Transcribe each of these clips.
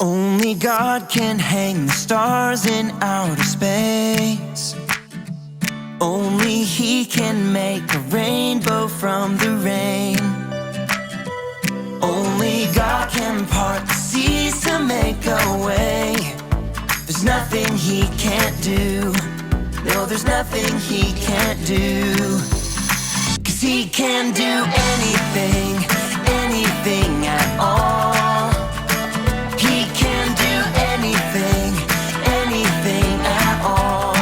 Only God can hang the stars in outer space. Only He can make a rainbow from the rain. Only God can part the seas to make a way. There's nothing He can't do. No, there's nothing He can't do. 'Cause He can do anything, anything at all. He can do anything, anything at all.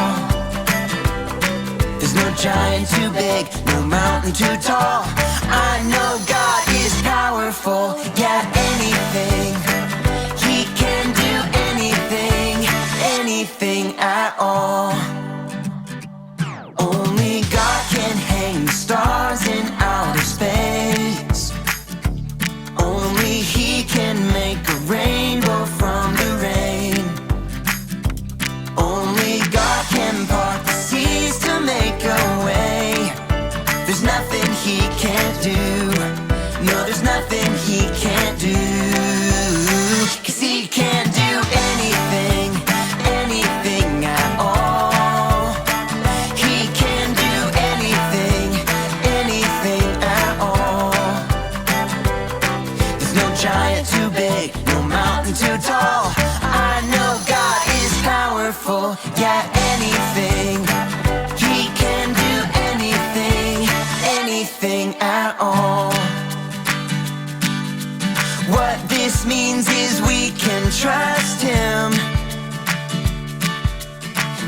There's no giant too big, no mountain too tall. I know God is powerful, yeah, anything. He can do anything, anything at all. Only God can hang the stars in outer space. Only He can make a rainbow from the rain. Only God can part the seas to make a way. There's nothing He can't do. No, there's nothing He can't do. 'Cause He can do anything, anything at all. He can do anything, anything at all. There's no giant too big, no mountain too tall. I know God is powerful, yeah, anything. He can do anything, anything at all. What this means is we can trust Him.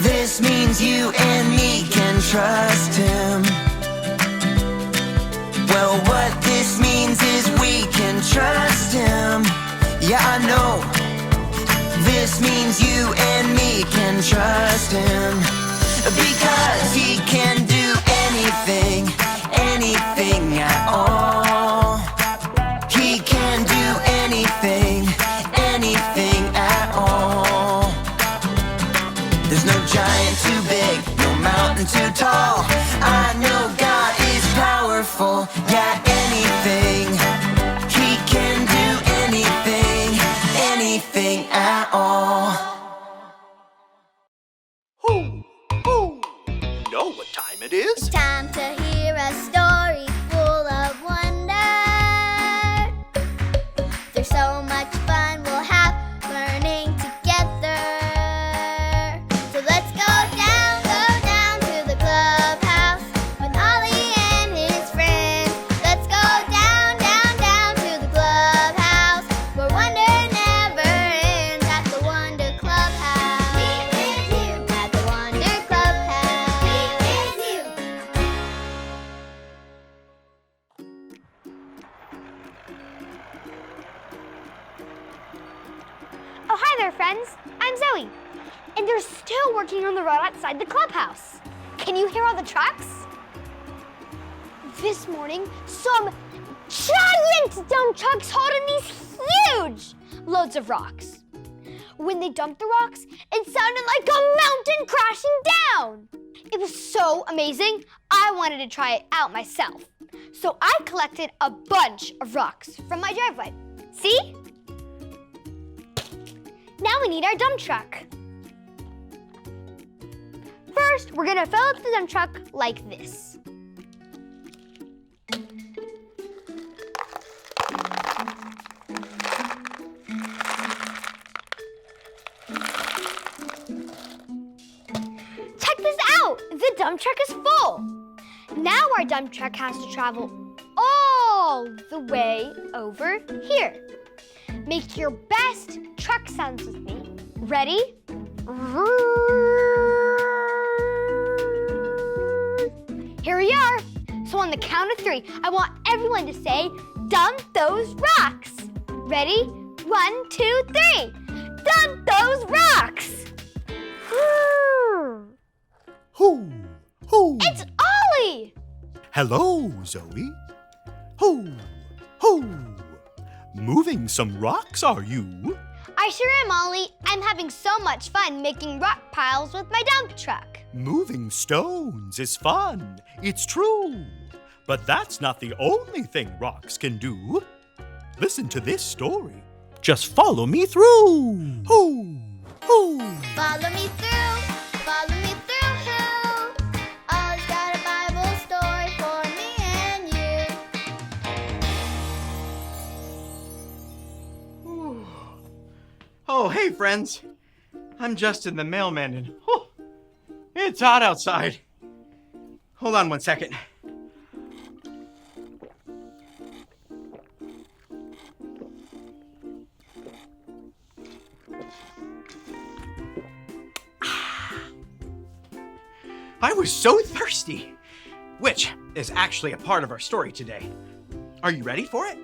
This means you and me can trust Him. Well, what this means is we can trust Him. Yeah, I know. This means you and me can trust Him. Because He can do anything, anything at all. He can do anything, anything at all. There's no giant too big, no mountain too tall. I know God is powerful, yeah, anything. He can do anything, anything at all. You know what time it is? It's time to hear a story full of wonder. There's so much fun we'll have learning together. So let's go down to the clubhouse with Ollie and his friends. Let's go down to the clubhouse where wonder never ends at the Wonder Clubhouse. Meet with you at the Wonder Clubhouse. Meet with you. Oh, hi there, friends. I'm Zoe. And they're still working on the road outside the clubhouse. Can you hear all the trucks? This morning, some giant dump trucks holding these huge loads of rocks. When they dumped the rocks, it sounded like a mountain crashing down. It was so amazing, I wanted to try it out myself. So I collected a bunch of rocks from my driveway. See? Now we need our dump truck. First, we're gonna fill up the dump truck like this. Check this out! The dump truck is full. Now our dump truck has to travel all the way over here. Make your best truck sounds with me. Ready? Here we are. So on the count of 3, I want everyone to say, dump those rocks. Ready? 1, 2, 3. Dump those rocks. Who? It's Ollie. Hello, Zoe. Who? Moving some rocks, are you? I sure am, Ollie. I'm having so much fun making rock piles with my dump truck. Moving stones is fun, it's true. But that's not the only thing rocks can do. Listen to this story. Just follow me through. Hoo, hoo. Follow me through, follow me through, who? Ollie's got a Bible story for me and you. Oh, hey, friends. I'm Justin the mailman, and it's hot outside. Hold on 1 second. I was so thirsty, which is actually a part of our story today. Are you ready for it?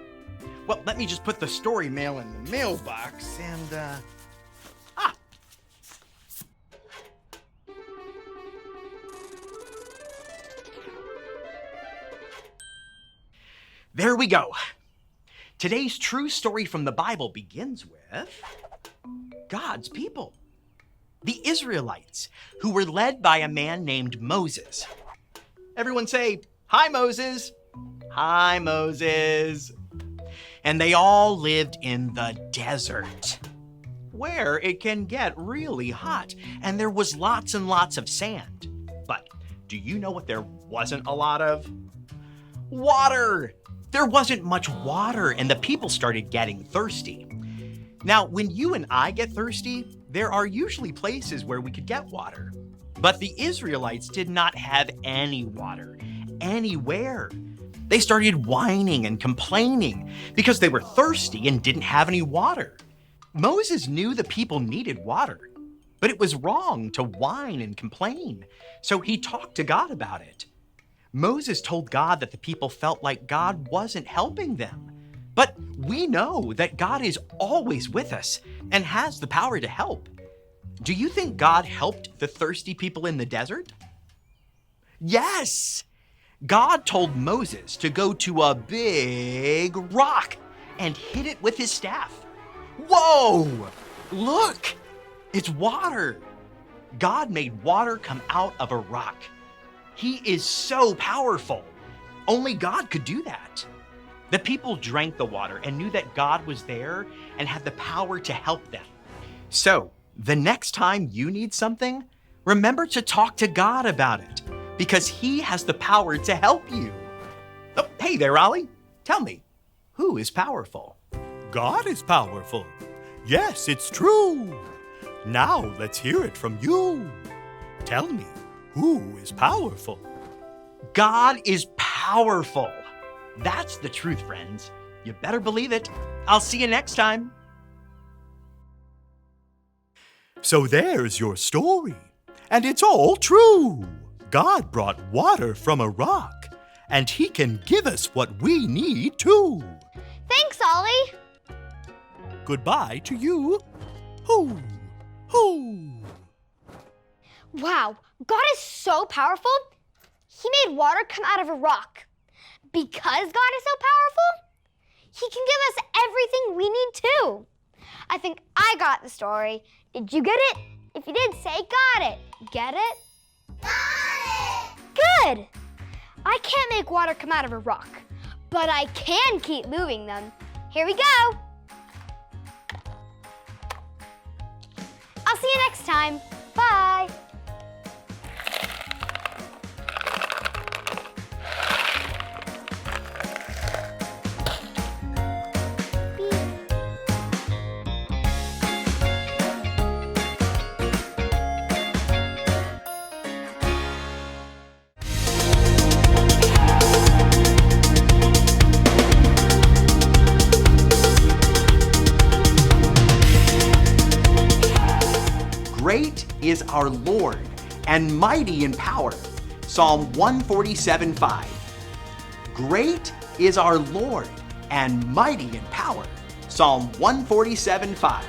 Well, let me just put the story mail in the mailbox and, There we go. Today's true story from the Bible begins with God's people, the Israelites, who were led by a man named Moses. Everyone say, "Hi, Moses." Hi, Moses. And they all lived in the desert, where it can get really hot, and there was lots and lots of sand. But do you know what there wasn't a lot of? Water. There wasn't much water, and the people started getting thirsty. Now, when you and I get thirsty, there are usually places where we could get water. But the Israelites did not have any water anywhere. They started whining and complaining because they were thirsty and didn't have any water. Moses knew the people needed water, but it was wrong to whine and complain. So he talked to God about it. Moses told God that the people felt like God wasn't helping them. But we know that God is always with us and has the power to help. Do you think God helped the thirsty people in the desert? Yes! God told Moses to go to a big rock and hit it with his staff. Whoa! Look! It's water! God made water come out of a rock. He is so powerful. Only God could do that. The people drank the water and knew that God was there and had the power to help them. So, the next time you need something, remember to talk to God about it, because He has the power to help you. Oh, hey there, Ollie. Tell me, who is powerful? God is powerful. Yes, it's true. Now let's hear it from you. Tell me, who is powerful? God is powerful. That's the truth, friends. You better believe it. I'll see you next time. So there's your story. And it's all true. God brought water from a rock, and He can give us what we need too. Thanks, Ollie. Goodbye to you. Hoo, hoo. Wow, God is so powerful. He made water come out of a rock. Because God is so powerful, He can give us everything we need too. I think I got the story. Did you get it? If you did, say got it. Get it? Got it! Good. I can't make water come out of a rock, but I can keep moving them. Here we go. I'll see you next time. Bye. Great is our Lord and mighty in power. Psalm 147:5. Great is our Lord and mighty in power. Psalm 147:5.